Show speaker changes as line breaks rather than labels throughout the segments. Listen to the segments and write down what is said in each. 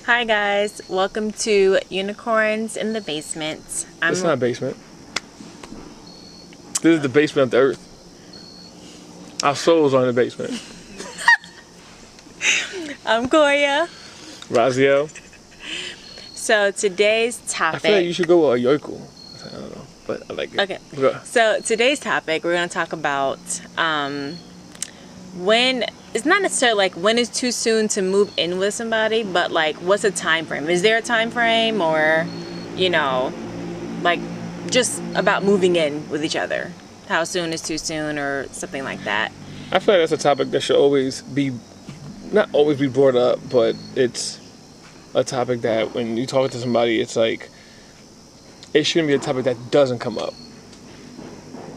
Hi guys, welcome to Unicorns in the Basement.
It's not a basement. This is the basement of the earth. Our souls are in the basement.
I'm Koya.
Raxiel.
So today's topic.
I feel like you should go with Ayocal. I don't know, but I like it.
Okay.
Go.
So today's topic, we're going to talk about when it's not necessarily like when is too soon to move in with somebody, but like what's a time frame? Is there a time frame, or like just about moving in with each other? How soon is too soon, or something like that?
I feel like that's a topic that should always be, not always be brought up, but it's a topic that when you talk to somebody, it's like, it shouldn't be a topic that doesn't come up.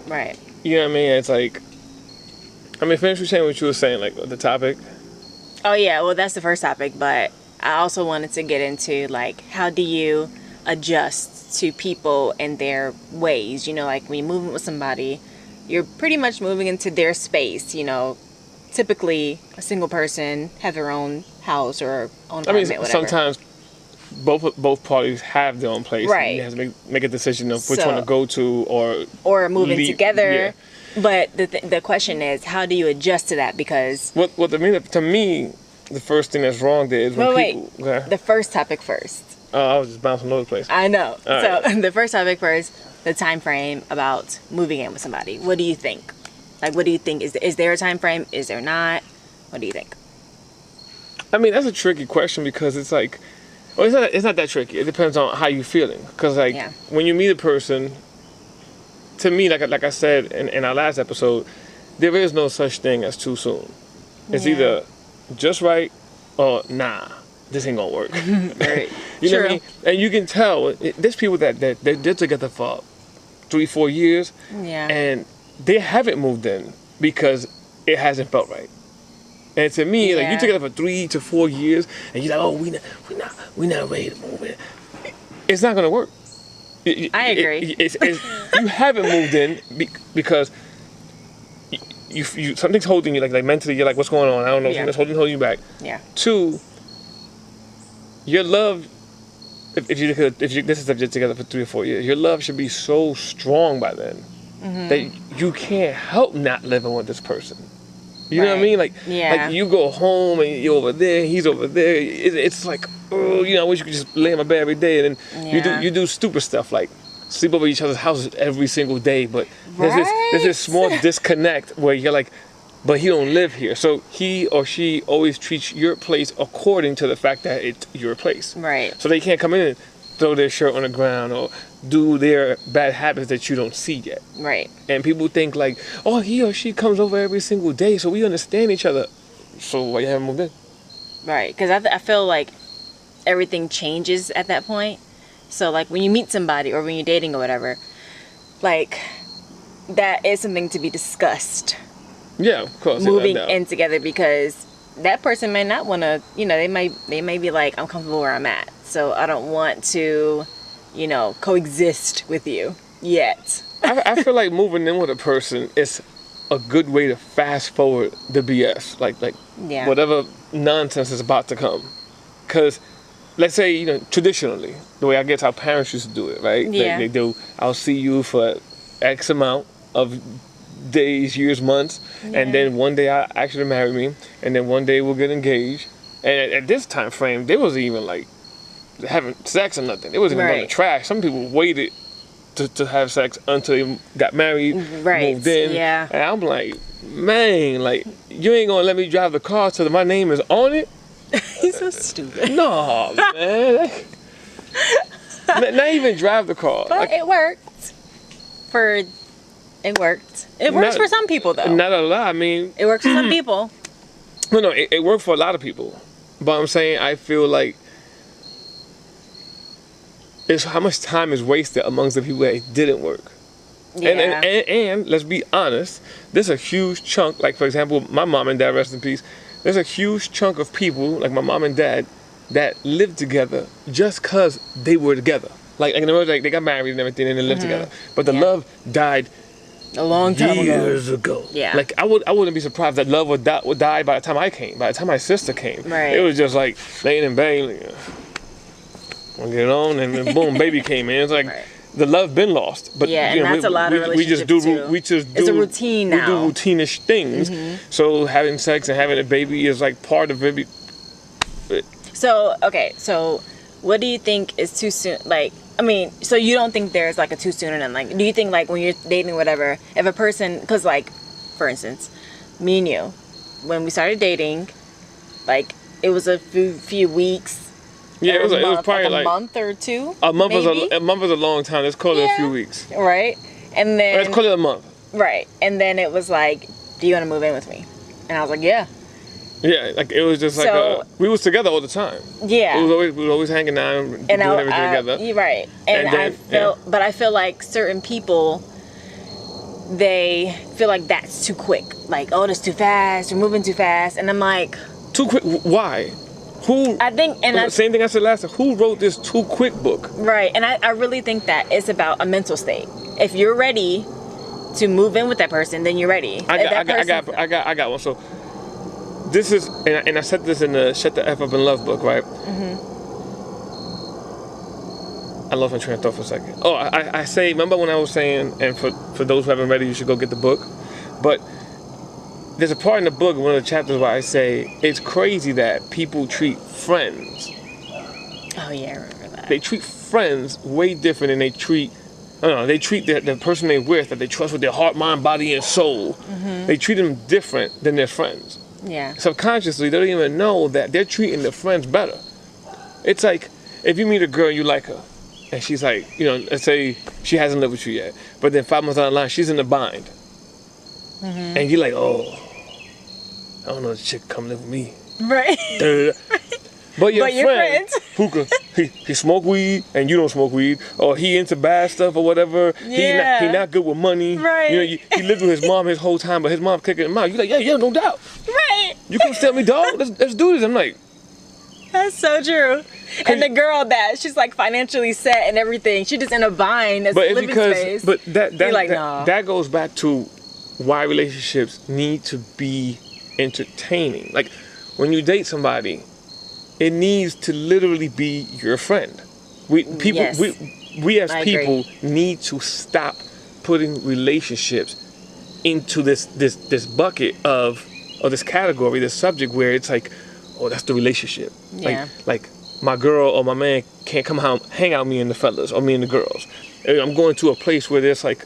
Right.
You know what I mean? It's like, finish saying what you were saying, like the topic.
Oh yeah, well that's the first topic, but I also wanted to get into like how do you adjust to people and their ways, like when you're moving with somebody, you're pretty much moving into their space, typically a single person have their own house or own apartment, whatever.
Sometimes both parties have their own place.
Right.
You have to make a decision of which one to go to
or moving together.
Yeah.
But the question is, how do you adjust to that? Because
to me, the first thing that's wrong there is when people. Okay.
The first topic first.
I was just bouncing all over the place.
I know.
All
so
right.
The first topic first, the time frame about moving in with somebody. What do you think? Like, what do you think? Is there a time frame? Is there not? What do you think?
That's a tricky question because it's like, well, it's not that tricky. It depends on how you're feeling. Because when you meet a person, to me, like I said in our last episode, there is no such thing as too soon. It's either just right or nah, this ain't gonna work.
Right.
You know what I mean? And you can tell there's people that they're together for 3-4 years, and they haven't moved in because it hasn't felt right. And to me, like, you together for 3 to 4 years, and you're like, oh, we not ready to move in. It's not gonna work.
I agree.
You haven't moved in because you something's holding you, like mentally. You're like, what's going on? I don't know. Something's holding you back.
Yeah.
2, your love. If this is just together for 3 or 4 years, your love should be so strong by then that you can't help not living with this person. You know what I mean? Like you go home and you're over there, he's over there. It's like, oh, I wish you could just lay in my bed every day. And then you do stupid stuff like sleep over each other's houses every single day. But there's this small disconnect where you're like, but he don't live here. So he or she always treats your place according to the fact that it's your place.
Right.
So they can't come in and throw their shirt on the ground or do their bad habits that you don't see yet.
Right.
And people think like, oh, he or she comes over every single day, so we understand each other. So why you haven't moved in?
Right. Because I feel like everything changes at that point. So like when you meet somebody or when you're dating or whatever, like that is something to be discussed.
Yeah, of course.
Moving in together, because that person may not want to, they may be like, I'm comfortable where I'm at, so I don't want to, coexist with you yet.
I feel like moving in with a person is a good way to fast forward the BS, like whatever nonsense is about to come. Because let's say, traditionally, the way I guess our parents used to do it, right?
Yeah.
They do, I'll see you for X amount of days, years, months, and then one day I actually marry me, and then one day we'll get engaged. And at this time frame, there wasn't even like having sex or nothing. It wasn't even going to trash. Some people waited to have sex until they got married, moved in.
Yeah.
And I'm like, man, like, you ain't gonna let me drive the car till my name is on it?
He's so stupid.
No, man. Not even drive the car.
But it worked. It works for some people, though.
Not a lot. It
works for some people.
No, it worked for a lot of people. But I'm saying, I feel like it's how much time is wasted amongst the people that it didn't work. Yeah. And let's be honest, there's a huge chunk, like for example, my mom and dad, rest in peace, there's a huge chunk of people, like my mom and dad, that lived together just because they were together. Like in other words, like they got married and everything and they lived together. But the love died
A long time
years ago.
Yeah.
Like I wouldn't be surprised that love would die by the time I came. By the time my sister came,
Right.
It was just like laying in bed. Like, we'll get on, and then boom, baby came in. It's like
Right.
the love been lost. But
Yeah, and that's a lot of relationships too. It's a routine now.
We do routine-ish things. So having sex and having a baby is like part of it.
So what do you think is too soon? Like, I mean, so you don't think there's like a too soon, and like, do you think like when you're dating, whatever, if a person, because like, for instance, me and you, when we started dating, like it was a few weeks.
Yeah, it was probably like
a month or two.
A month
maybe?
is a month is a long time. Let's call it a few weeks.
Right, and then
Let's call it a month.
Right, and then it was like, do you want to move in with me? And I was like, yeah.
Yeah, like it was just like we was together all the time.
Yeah,
we was always hanging out and doing everything together.
You're right, and then, but I feel like certain people, they feel like that's too quick. Like, oh, that's too fast. You're moving too fast, and I'm like,
too quick. Why? Who?
I think, and
same thing I said last time. Who wrote this too quick book?
Right, and I really think that it's about a mental state. If you're ready to move in with that person, then you're ready.
I got one. So this is, and I said this in the Shut the F Up and Love book, right? I lost my train of thought for a second. Oh, I say, remember when I was saying, and for those who haven't read it, you should go get the book. But there's a part in the book, one of the chapters, where I say it's crazy that people treat friends.
Oh yeah, I remember that.
They treat friends way different than they treat. They treat the person they're with, that they trust with their heart, mind, body, and soul. They treat them different than their friends.
Yeah.
Subconsciously, they don't even know that they're treating their friends better. It's like if you meet a girl and you like her, and she's like, let's say she hasn't lived with you yet, but then 5 months down the line, she's in a bind. And you're like, oh, I don't know, this chick come live with me.
Right.
But your friend, who he smoke weed and you don't smoke weed, or he into bad stuff or whatever.
Yeah.
He not good with money.
Right.
He lived with his mom his whole time, but his mom kicking him out. You're like, yeah, no doubt.
Right.
You come step me, dog. Let's do this. I'm like,
that's so true. And the girl that she's like financially set and everything, she just in a bind. That's living space.
But
nah.
that goes back to why relationships need to be entertaining. Like when you date somebody, it needs to literally be your friend. We as people need to stop putting relationships into this bucket of this category, this subject where it's like, oh, that's the relationship.
Yeah.
Like my girl or my man can't come home, hang out with me and the fellas or me and the girls. I'm going to a place where there's like,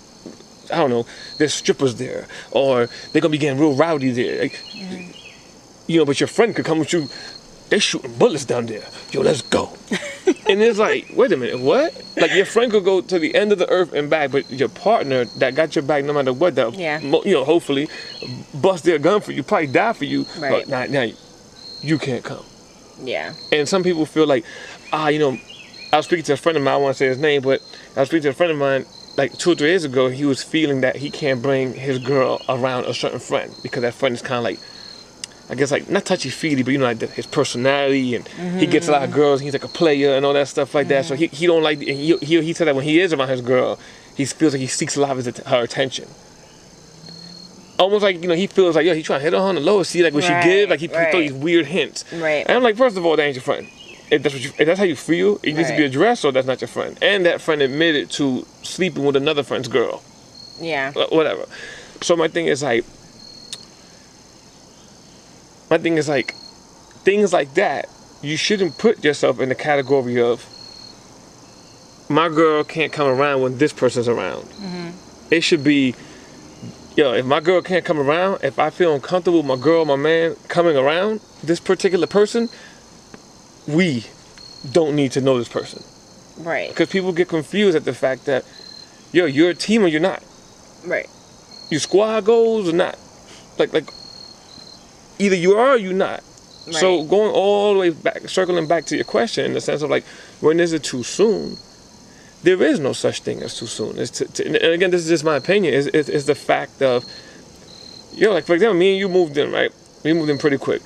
I don't know, there's strippers there, or they're gonna be getting real rowdy there. Like, but your friend could come with you. They're shooting bullets down there. Yo, let's go. And it's like, wait a minute, what? Like your friend could go to the end of the earth and back, but your partner that got your back no matter what, hopefully bust their gun for you, probably die for you.
Right.
But now you can't come.
Yeah.
And some people feel like, I was speaking to a friend of mine, I won't say his name, but I was speaking to a friend of mine like 2 or 3 years ago. He was feeling that he can't bring his girl around a certain friend because that friend is kind of like, I guess like not touchy-feely, but like his personality, and he gets a lot of girls. He's like a player and all that stuff like that. So he don't like. And he said that when he is around his girl, he feels like he seeks a lot of her attention. Almost like he feels like he's trying to hit her on the low. See like what she give, like he throw these weird hints.
Right.
And I'm like, first of all, that ain't your friend. If that's how you feel, it needs to be addressed, or that's not your friend. And that friend admitted to sleeping with another friend's girl.
Yeah.
Whatever. So my thing is like, things like that, you shouldn't put yourself in the category of, my girl can't come around when this person's around. It should be, if my girl can't come around, if I feel uncomfortable with my girl, my man coming around this particular person, we don't need to know this person.
Right.
Because people get confused at the fact that, you're a team or you're not.
Right.
You squad goals or not. Like, either you are or you're not. Right. So going all the way back, circling back to your question in the sense of like, when is it too soon? There is no such thing as too soon. And again, this is just my opinion. It's the fact of, like for example, me and you moved in, right? We moved in pretty quick.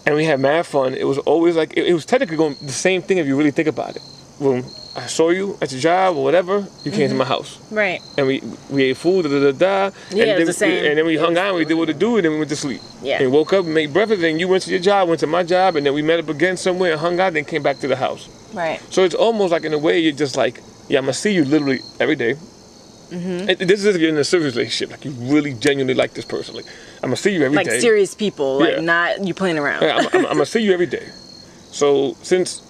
And we had mad fun. It was always like, it was technically going the same thing if you really think about it. Well, I saw you at your job or whatever. You came to my house.
Right.
And we ate food,
Yeah,
and
it was the same.
And then we hung out, and we did what to do, and then we went to sleep.
Yeah.
And woke up and made breakfast, and you went to your job, went to my job, and then we met up again somewhere and hung out, then came back to the house.
Right.
So it's almost like in a way you're just like, yeah, I'm gonna see you literally every day. This is in a serious relationship, like you really genuinely like this person. Like I'm gonna see you every day.
Like serious people, like
Yeah.
not you playing around.
Yeah, I'm gonna see you every day. So since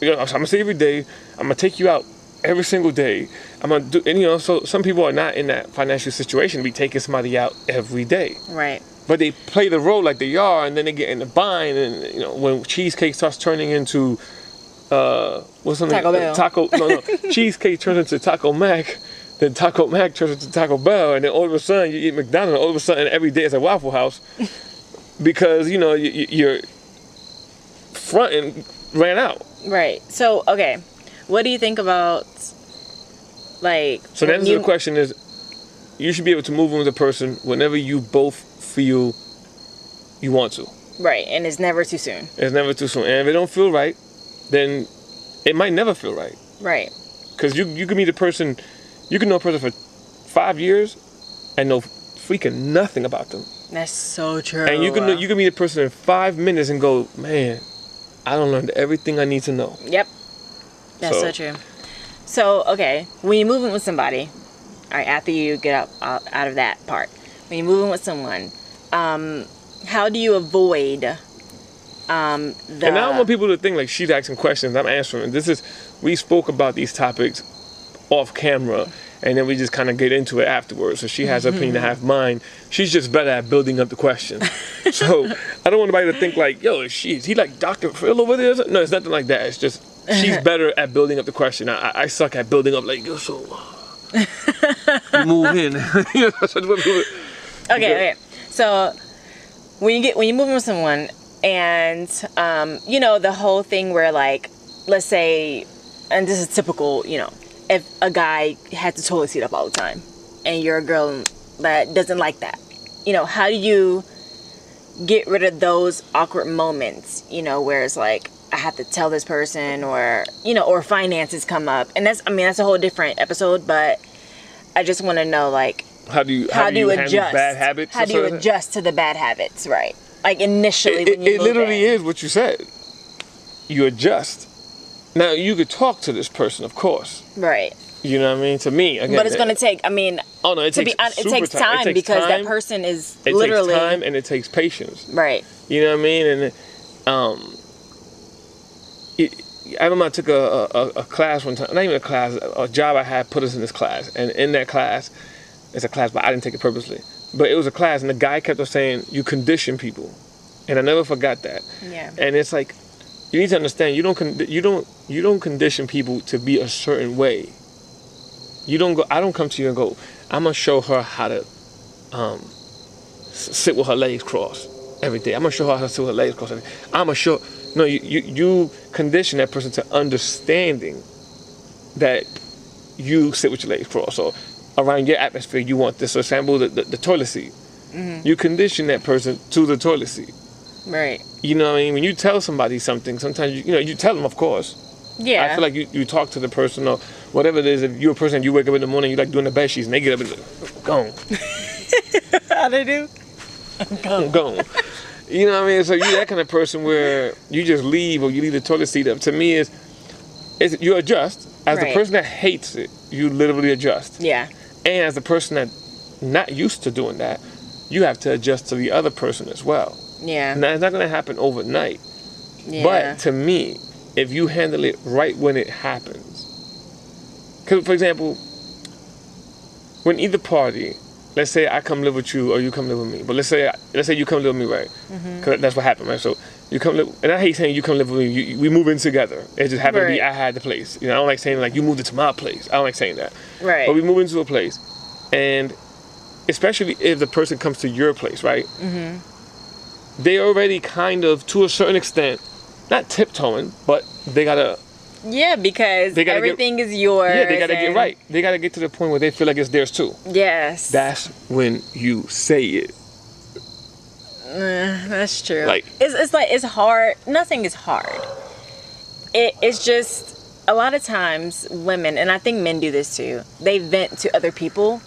I'm gonna see you every day, I'm gonna take you out every single day. I'm gonna do, and so some people are not in that financial situation to be taking somebody out every day.
Right.
But they play the role like they are, and then they get in the bind, and when cheesecake starts turning into what's something?
Taco Bell.
Cheesecake turns into Taco Mac, then Taco Mac turns into Taco Bell, and then all of a sudden you eat McDonald's, and all of a sudden every day it's a Waffle House because your fronting ran out.
Right. So okay, what do you think about like?
So the answer to the question is, you should be able to move in with a person whenever you both feel you want to.
Right, and it's never too soon.
It's never too soon, and if it don't feel right, then it might never feel right.
Right.
Because you can meet a person, you can know a person for 5 years and know freaking nothing about them.
That's so true.
And you can meet a person in 5 minutes and go, man, I don't learn everything I need to know.
Yep. That's so true. So, okay, when you're moving with somebody, all right, after you get out of that part, when you're moving with someone, how do you avoid
And I don't want people to think like she's asking questions, I'm answering. We spoke about these topics off camera, and then we just kind of get into it afterwards. So she has her opinion, I have mine. She's just better at building up the question. So I don't want anybody to think like, yo, is he like Dr. Phil over there? No, it's nothing like that. It's just she's better at building up the question. I suck at building up like, yo, so you move in.
Okay. So when you're moving with someone, and the whole thing where like, let's say, and this is typical, if a guy has the toilet seat up all the time, and you're a girl that doesn't like that, how do you get rid of those awkward moments, where it's like, I have to tell this person, or finances come up, and that's a whole different episode, but I just want to know, like, how do you adjust
bad habits?
How do you adjust to the bad habits, right? Like initially, when you
it literally is what you said. You adjust. Now you could talk to this person, of course.
Right.
You know what I mean? To me, again,
but it's going to take. It takes time because that person is literally.
It takes time and it takes patience.
Right.
You know what I mean? And I remember I took a class one time. Not even a class. A job I had put us in this class, and in that class, it's a class, but I didn't take it purposely. But it was a class, and the guy kept on saying, you condition people. And I never forgot that.
Yeah.
And it's like, you need to understand, you don't condition people to be a certain way. I don't come to you and go, I'm going to show her how to sit with her legs crossed every day. I'm going to show her how to sit with her legs crossed every day. I'm going to show, no, you condition that person to understanding that you sit with your legs crossed. So around your atmosphere, you want this. For example, the toilet seat. Mm-hmm. You condition that person to the toilet seat.
Right.
You know what I mean? When you tell somebody something, sometimes you tell them, of course.
Yeah.
I feel like you talk to the person or whatever it is. If you're a person, you wake up in the morning, you like doing the bed sheets, and they get up and gone.
How they do?
Gone. You know what I mean? So you're that kind of person where you just leave or you leave the toilet seat up. To me, is you adjust. As the person that hates it, you literally adjust.
Yeah.
And as the person that's not used to doing that, you have to adjust to the other person as well.
Yeah.
Now, it's not going to happen overnight.
Yeah.
But to me, if you handle it right when it happens. Because, for example, when either party, let's say I come live with you or you come live with me. But let's say you come live with me, right? Because that's what happened, right? So you come live, and I hate saying you come live with me. We move in together. It just happened to be I had the place. I don't like saying like you moved into my place. I don't like saying that.
Right.
But we move into a place, and especially if the person comes to your place, right? Mm-hmm. They already kind of, to a certain extent, not tiptoeing, but they gotta.
Yeah, because everything is yours.
Yeah, they gotta get right. They gotta get to the point where they feel like it's theirs too.
Yes.
That's when you say it.
That's true.
Like
it's hard. Nothing is hard. It's just a lot of times women, and I think men do this too, they vent to other people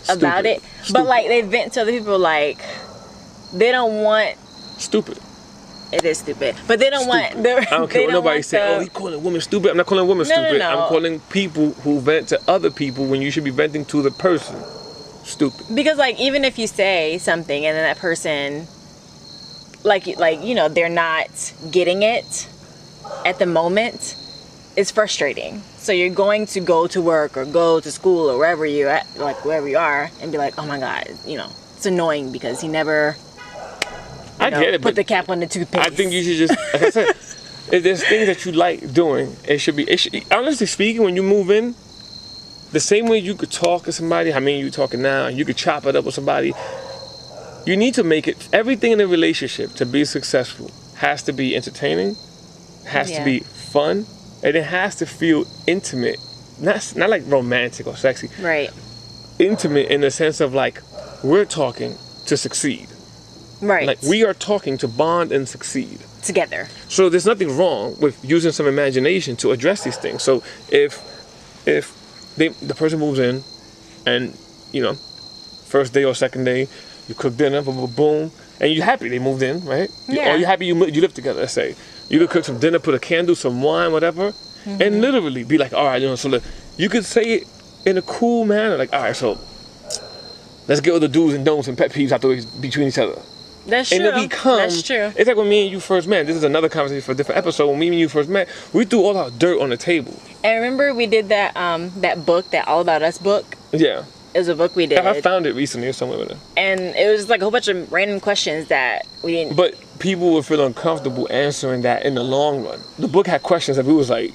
about it. But like they vent to other people like they don't want.
Stupid.
It is stupid, but they don't want.
I don't care what nobody say. Oh, you calling a woman stupid? I'm not calling a woman stupid.
No.
I'm calling people who vent to other people when you should be venting to the person. Stupid.
Because like even if you say something and then that person, like you know, they're not getting it at the moment, it's frustrating. So you're going to go to work or go to school or wherever you're at, like wherever you are, and be like, oh my god, you know, it's annoying because he never.
I get it.
Put the cap on the toothpaste.
I think you should just, like I said, if there's things that you like doing, it should be, honestly speaking, when you move in, the same way you could talk to somebody, I mean, you're talking now, and you could chop it up with somebody, you need to make it, everything in a relationship to be successful has to be entertaining, has to be fun, and it has to feel intimate. Not like romantic or sexy.
Right.
Intimate in the sense of like, we're talking to succeed.
Right.
Like we are talking to bond and succeed
together.
So there's nothing wrong with using some imagination to address these things. So if the person moves in, and you know, first day or second day, you cook dinner, boom, boom, boom, and you're happy they moved in, right?
Yeah.
Or you're happy you live together. Let's say you could cook some dinner, put a candle, some wine, whatever, and literally be like, all right, you know, so you could say it in a cool manner, like, all right, so let's get all the do's and don'ts and pet peeves out the way between each other.
That's true.
And it becomes,
that's true.
It's like when me and you first met. This is another conversation for a different episode. When me and you first met, we threw all our dirt on the table.
And remember we did that that book, that All About Us book?
Yeah.
It was a book we did.
I found it recently or somewhere with it.
And it was like a whole bunch of random questions that we didn't...
But people would feel uncomfortable answering that in the long run. The book had questions that we was like...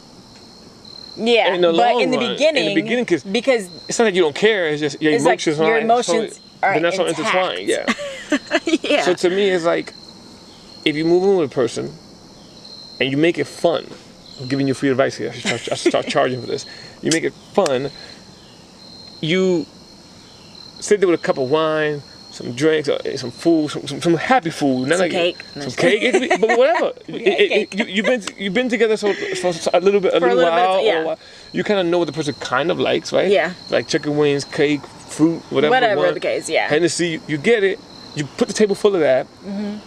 Yeah, but in the beginning, because
it's not that you don't care, it's just your emotions,
like your emotions are
not so
intact.
intertwined. Yeah.
Yeah.
So to me, it's like, if you move in with a person and you make it fun, I'm giving you free advice here. I should start charging for this. You make it fun. You sit there with a cup of wine, some drinks, some food, some happy food,
some cake,
some cake, but whatever. You've been together for a little while. You kind of know what the person kind of likes, right?
Yeah.
Like chicken wings, cake, fruit, whatever
the case. Yeah.
Hennessy, you get it. You put the table full of that. Mm-hmm.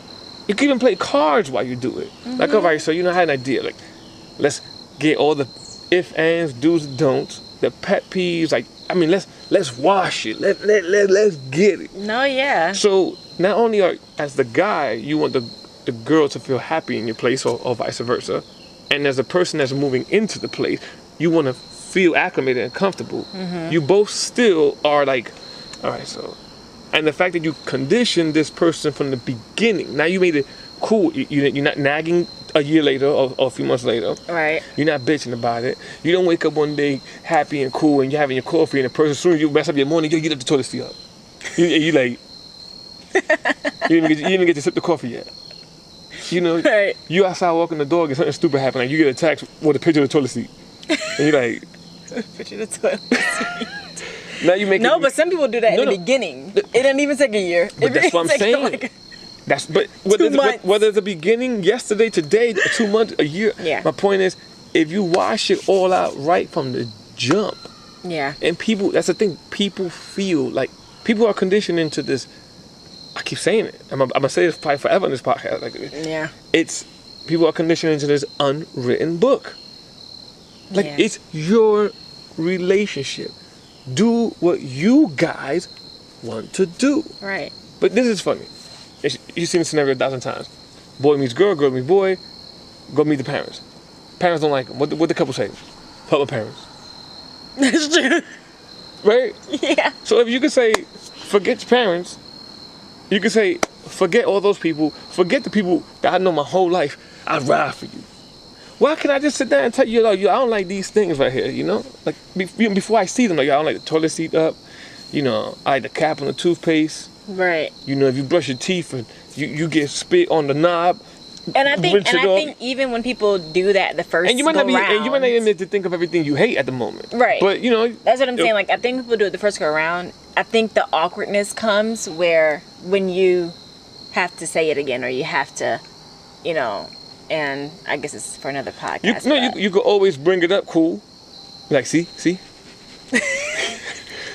You can even play cards while you do it. Mm-hmm. Like, all right, so I had an idea. Like, let's get all the ifs, ands, do's, and don'ts, the pet peeves. Like, I mean, let's wash it. Let's get it.
No, yeah.
So not only as the guy, you want the girl to feel happy in your place, or vice versa, and as a person that's moving into the place, you want to feel acclimated and comfortable. Mm-hmm. You both still are like, all right, so. And the fact that you conditioned this person from the beginning, now you made it cool. You're not nagging a year later or a few months later.
Right.
You're not bitching about it. You don't wake up one day happy and cool and you're having your coffee, and the person, as soon as you mess up your morning, you get up the toilet seat up. You like, you didn't even get to sip the coffee yet. You know,
right.
You outside walking the dog and something stupid happened. Like you get a text with a picture of the toilet seat. And you're like,
picture of the toilet seat.
Now you make
but some people do that in the beginning. It doesn't even take a year.
But that's what I'm saying. Whether it's the beginning, yesterday, today, 2 months, a year.
Yeah.
My point is, if you wash it all out right from the jump.
Yeah.
And people, that's the thing. People feel like people are conditioned into this. I keep saying it. I'm gonna say this probably forever in this podcast. Like,
yeah.
It's people are conditioned into this unwritten book. Like it's your relationship. Do what you guys want to do.
Right.
But this is funny. You've seen the scenario 1,000 times. Boy meets girl, girl meets boy. Go meet the parents. Parents don't like them. What the couple say? Fuck my parents.
That's true.
Right?
Yeah.
So if you could say, forget your parents, you could say, forget all those people, forget the people that I know my whole life, I'd ride for you. Why can't I just sit down and tell you, like, I don't like these things right here, you know? Like, before I see them, like, I don't like the toilet seat up, you know, I like the cap on the toothpaste.
Right.
You know, if you brush your teeth and you get spit on the knob.
And I think even when people do that the first
and you might not even to think of everything you hate at the moment.
Right.
But, you know.
That's what I'm saying. Like, I think people do it the first go around. I think the awkwardness comes when you have to say it again, or you have to, you know, and I guess it's for another podcast.
You could always bring it up, cool. Like, see?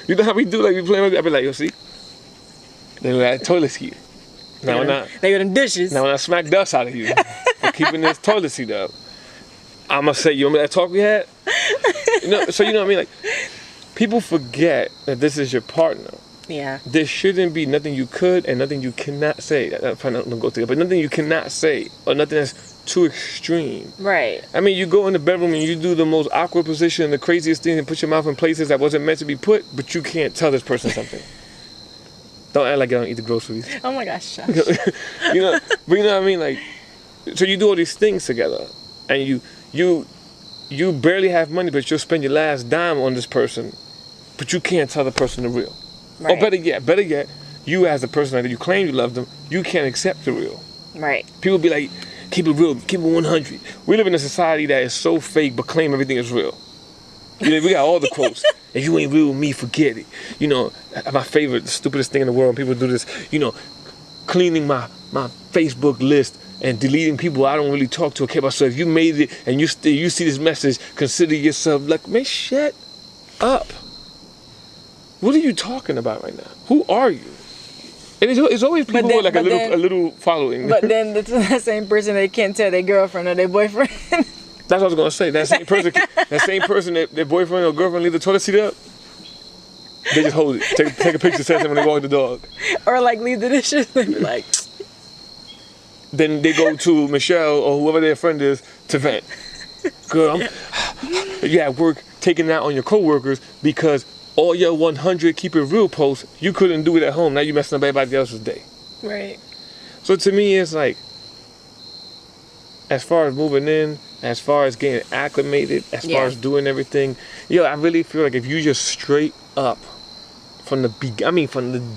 You know how we do, like, we play with it? I be like, yo, see? They were at toilet seat. Now
they were them dishes.
Now when I smack dust out of you for keeping this toilet seat up, I'm going to say, you remember that talk we had? So you know what I mean? Like, people forget that this is your partner.
Yeah.
There shouldn't be nothing you could and nothing you cannot say. I'm trying not to go through it, but nothing you cannot say or nothing that's too extreme.
Right.
I mean, you go in the bedroom and you do the most awkward position, the craziest thing, and put your mouth in places that wasn't meant to be put, but you can't tell this person something. Don't act like I don't eat the groceries.
Oh my gosh, Josh.
But you know what I mean? Like, so you do all these things together, and you barely have money, but you'll spend your last dime on this person, but you can't tell the person the real.
Right.
Or better yet, you as the person that you claim you love them, you can't accept the real.
Right.
People be like, keep it real, keep it 100. We live in a society that is so fake, but claim everything is real. You know, we got all the quotes. If you ain't real with me, forget it. You know, my favorite, the stupidest thing in the world, when people do this, you know, cleaning my Facebook list and deleting people I don't really talk to or care about. So if you made it and you see this message, consider yourself like, man, shut up. What are you talking about right now? Who are you? And it's always people with like a little following.
But then that same person, they can't tell their girlfriend or their boyfriend.
That's what I was gonna say. That same person, their boyfriend or girlfriend leave the toilet seat up, they just hold it. Take a picture, send them when they walk the dog.
Or like leave the dishes and be like.
Then they go to Michelle or whoever their friend is to vent. Girl, you're at work taking that on your coworkers because all your 100 keep it real posts, you couldn't do it at home. Now you messing up everybody else's day.
Right.
So to me, it's like, as far as moving in, as far as getting acclimated, as far as doing everything, I really feel like if you just straight up from the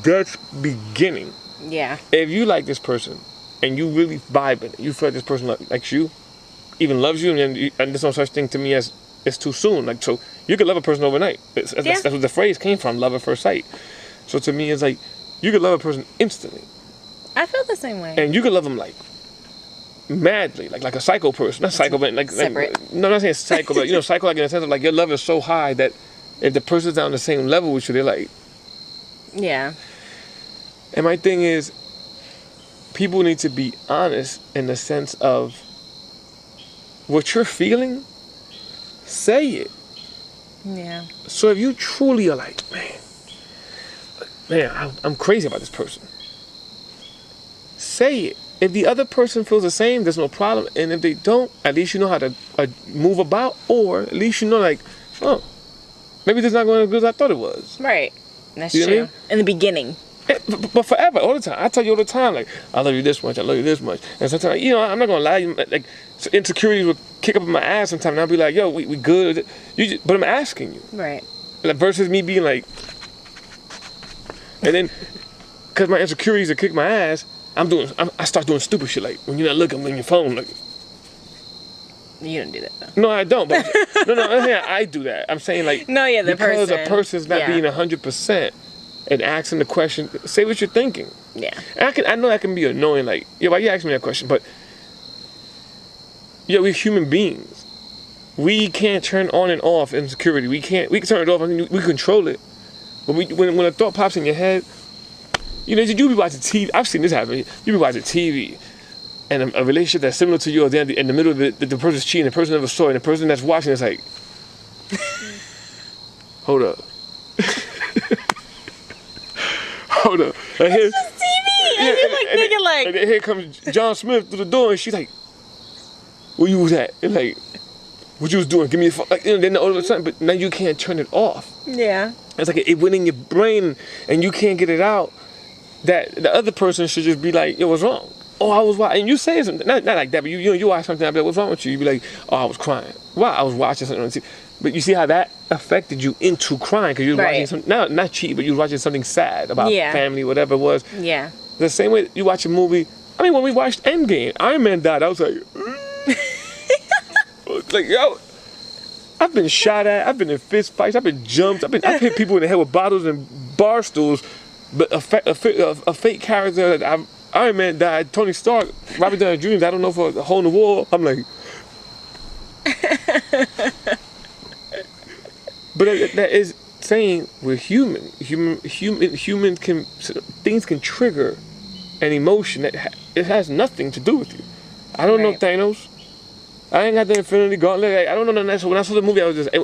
dead beginning.
Yeah.
If you like this person and you really vibe it, you feel like this person likes you, even loves you, and there's no such thing to me as it's too soon. Like, so you could love a person overnight. That's what the phrase came from, love at first sight. So to me, it's like you could love a person instantly.
I feel the same way.
And you could love them like madly, like a psycho person. Not psycho, but like no, I'm not saying psycho, but psycho like in the sense of like your love is so high that if the person's on the same level with you, they're like,
yeah.
And my thing is, people need to be honest in the sense of what you're feeling. Say it.
Yeah.
So if you truly are like, man, I'm crazy about this person. Say it. If the other person feels the same, there's no problem. And if they don't, at least you know how to move about, or at least you know, like, oh, maybe this is not going as good as I thought it was.
Right. That's
you
true.
Know what I mean?
In the beginning.
But forever, all the time. I tell you all the time, like, I love you this much, I love you this much. And sometimes, I'm not going to lie, like, so insecurities would kick up in my ass sometimes, and I'll be like, yo, we good. But I'm asking you.
Right.
Like, versus me being like, and then, because my insecurities would kick my ass, I start doing stupid shit, like, when you're not looking on your phone, like.
You don't do that, though.
No, I don't. But, I do that. I'm saying, like, because a person's not being 100%. And asking the question, say what you're thinking.
Yeah.
And I know that can be annoying, like, why you ask me that question? But, we're human beings. We can't turn on and off insecurity. We can turn it off and we control it. But when a thought pops in your head, you be watching TV. I've seen this happen. You be watching TV. And a relationship that's similar to yours, in the middle of it, the person's cheating, the person never saw it, and the person that's watching is like, hold up. Hold up.
It's just TV. And you're like thinking like.
And then here comes John Smith through the door, and she's like, "Where you was at?" And like, "What you was doing? Give me a phone." Like, then all of a sudden, but now you can't turn it off.
Yeah.
It's like it went in your brain, and you can't get it out. That the other person should just be like, "Yo, what's wrong?" "Oh, I was watching." And you say something, not like that, but you watch something. I'll be like, "What's wrong with you?" You be like, "Oh, I was crying." "Why?" "I was watching something on TV." But you see how that affected you into crying because you were watching something, not cheat, but you were watching something sad about family, whatever it was.
Yeah.
The same way you watch a movie. I mean, when we watched Endgame, Iron Man died. I was like, like, yo, I've been shot at. I've been in fist fights. I've been jumped. I've hit people in the head with bottles and bar stools. But a fake character that Iron Man died, Tony Stark, Robert Downey Jr. I don't know for a hole in the wall. I'm like, but that is saying we're human. Human can, things can trigger an emotion that it has nothing to do with you. I don't know Thanos. I ain't got the Infinity Gauntlet. I don't know none of that. So when I saw the movie, I was just, I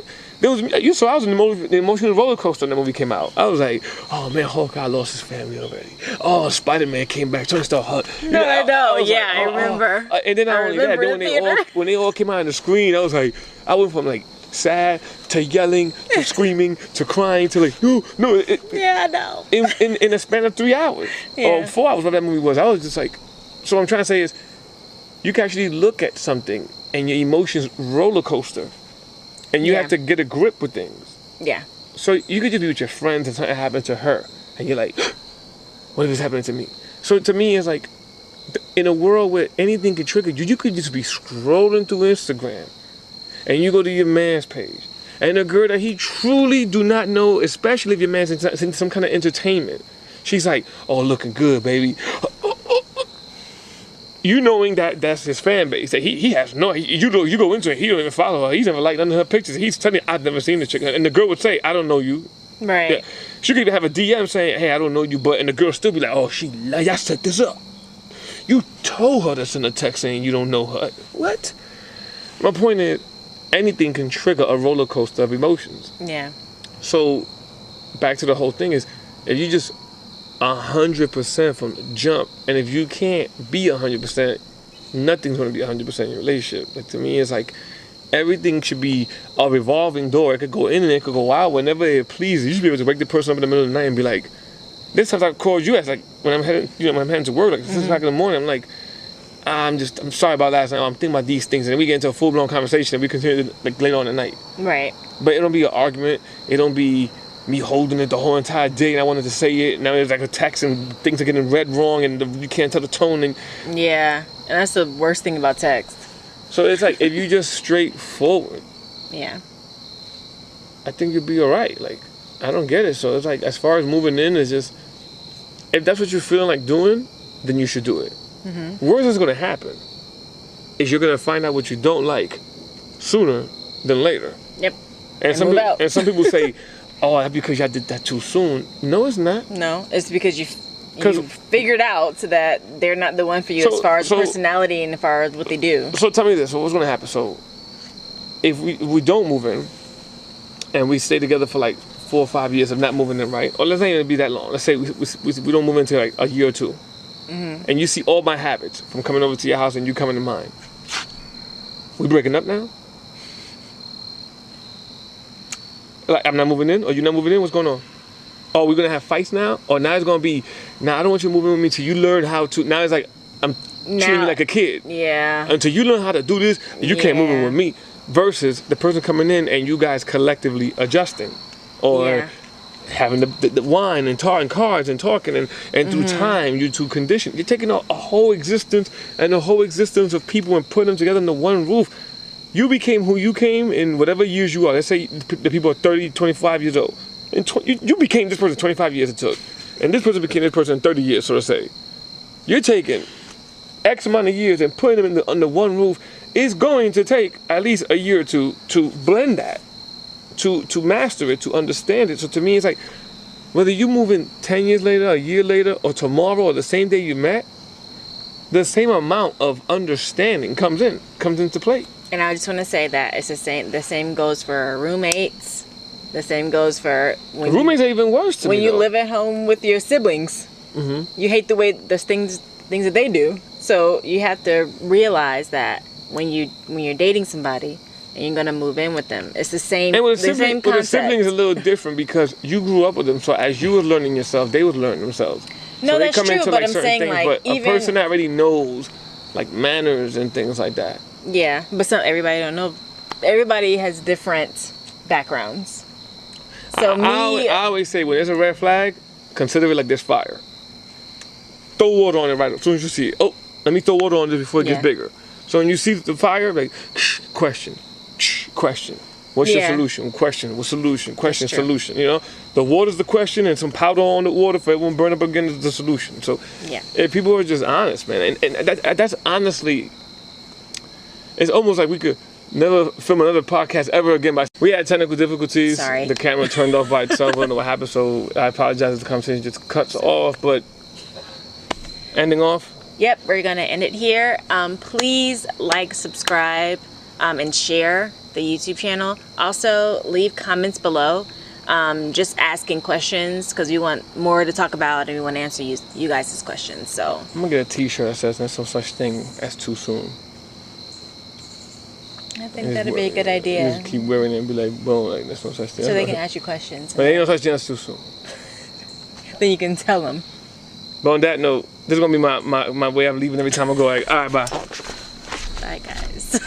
was in the emotional roller coaster when the movie came out. I was like, oh man, Hawkeye lost his family already. Oh, Spider-Man came back. Tony Stark hurt.
I know. Yeah, I remember.
And then not only that, then when they all came out on the screen, I was like, I went from like sad to yelling to screaming to crying to like, no.
Yeah, I know.
In a span of 3 hours or 4 hours, whatever that movie was. I was just like, so what I'm trying to say is, you can actually look at something and your emotions roller coaster, and you have to get a grip with things. Yeah. So you could just be with your friends and something happened to her, and you're like, what if this happened to me? So to me, it's like, in a world where anything can trigger you, you could just be scrolling through Instagram, and you go to your man's page, and a girl that he truly do not know, especially if your man's in some kind of entertainment, she's like, oh, looking good, baby. You knowing that that's his fan base, that he has no, you go into it, he don't even follow her, he's never liked none of her pictures, he's telling you, I've never seen this chick, and the girl would say, I don't know you. Right. Yeah. She could even have a DM saying, hey, I don't know you, but, and the girl still be like, oh, y'all set this up. You told her to send a text saying you don't know her. What? My point is, anything can trigger a roller coaster of emotions. Yeah. So, back to the whole thing is, if you just 100% from the jump, and if you can't be 100%, nothing's going to be 100% in your relationship. Like, to me, it's like everything should be a revolving door. It could go in and it could go out whenever it pleases. You should be able to wake the person up in the middle of the night and be like, this times I called you as like when I'm heading to work, like 6 o'clock in the morning, I'm like, I'm sorry about last night. I'm thinking about these things, and then we get into a full blown conversation and we continue to, like, later on at night. Right. But it don't be an argument. It don't be me holding it the whole entire day, and I wanted to say it. Now there's like a text, and things are getting read wrong, and you can't tell the tone. And
yeah, and that's the worst thing about text.
So it's like, if you just straightforward, yeah, I think you'll be all right. Like, I don't get it. So it's like, as far as moving in, is just, if that's what you're feeling like doing, then you should do it. Mm-hmm. Worst is going to happen is you're going to find out what you don't like sooner than later. Yep. And some people say, oh, that's because y'all did that too soon. No, it's not. No, it's because you figured out so that they're not the one for you, as far as personality and as far as what they do. So tell me this. So what's going to happen? So if we don't move in and we stay together for like 4 or 5 years of not moving in, right? Or let's not even be that long. Let's say we don't move into like a year or two. Mm-hmm. And you see all my habits from coming over to your house and you coming to mine. We breaking up now? Like, I'm not moving in, or you're not moving in? What's going on? Oh, we're gonna have fights now? Or now it's gonna be, now I don't want you moving with me till you learn how to. Now it's like, I'm treating you like a kid. Yeah. Until you learn how to do this, you can't move in with me. Versus the person coming in and you guys collectively adjusting. Or having the wine and cards and talking, and through time, you two condition. You're taking a whole existence and the whole existence of people and putting them together under one roof. You became who you came in whatever years you are. Let's say the people are 30, 25 years old. And you became this person 25 years it took. And this person became this person in 30 years, so to say. You're taking X amount of years and putting them under one roof. It's going to take at least a year or two to blend that, to master it, to understand it. So to me, it's like, whether you move in 10 years later, a year later, or tomorrow, or the same day you met, the same amount of understanding comes into play. And I just want to say that it's the same goes for roommates. The same goes for roommates are even worse to me. When you live at home with your siblings, you hate the way the things that they do. So you have to realize that when you're dating somebody and you're gonna move in with them, it's the same. And with a sibling is a little different because you grew up with them. So as you were learning yourself, they were learning themselves. No, so that's true. Into, but I'm saying things, like, but a person that already knows like manners and things like that. Yeah, but everybody don't know. Everybody has different backgrounds. So I always say, when there's a red flag, consider it like there's fire. Throw water on it right as soon as you see it. Oh, let me throw water on this before it gets bigger. So when you see the fire, like, question, What's your
Yeah.
solution? Question. What solution? Question.
That's true.
Solution. You know, the water's the question, and some powder on the water for it won't burn up again is the solution. So,
Yeah.
if people are just honest, man, and that's honestly, it's almost like we could never film another podcast ever again. We had technical difficulties.
Sorry.
The camera turned off by itself. I don't know what happened, so I apologize if the conversation just cuts off. But ending off.
Yep, we're gonna end it here. Please like, subscribe, and share the YouTube channel. Also, leave comments below, just asking questions because we want more to talk about and we want to answer you guys' questions. So
I'm gonna get a T-shirt that says "There's no such thing as too soon."
I think that'd be a good
You
idea.
just keep wearing it and be like, "Boom, like there's no such thing."
So they can ask you questions.
But ain't no such thing as too soon.
Then you can tell them.
But on that note, this is gonna be my way of leaving every time I go. Like, all right, bye.
Bye, guys.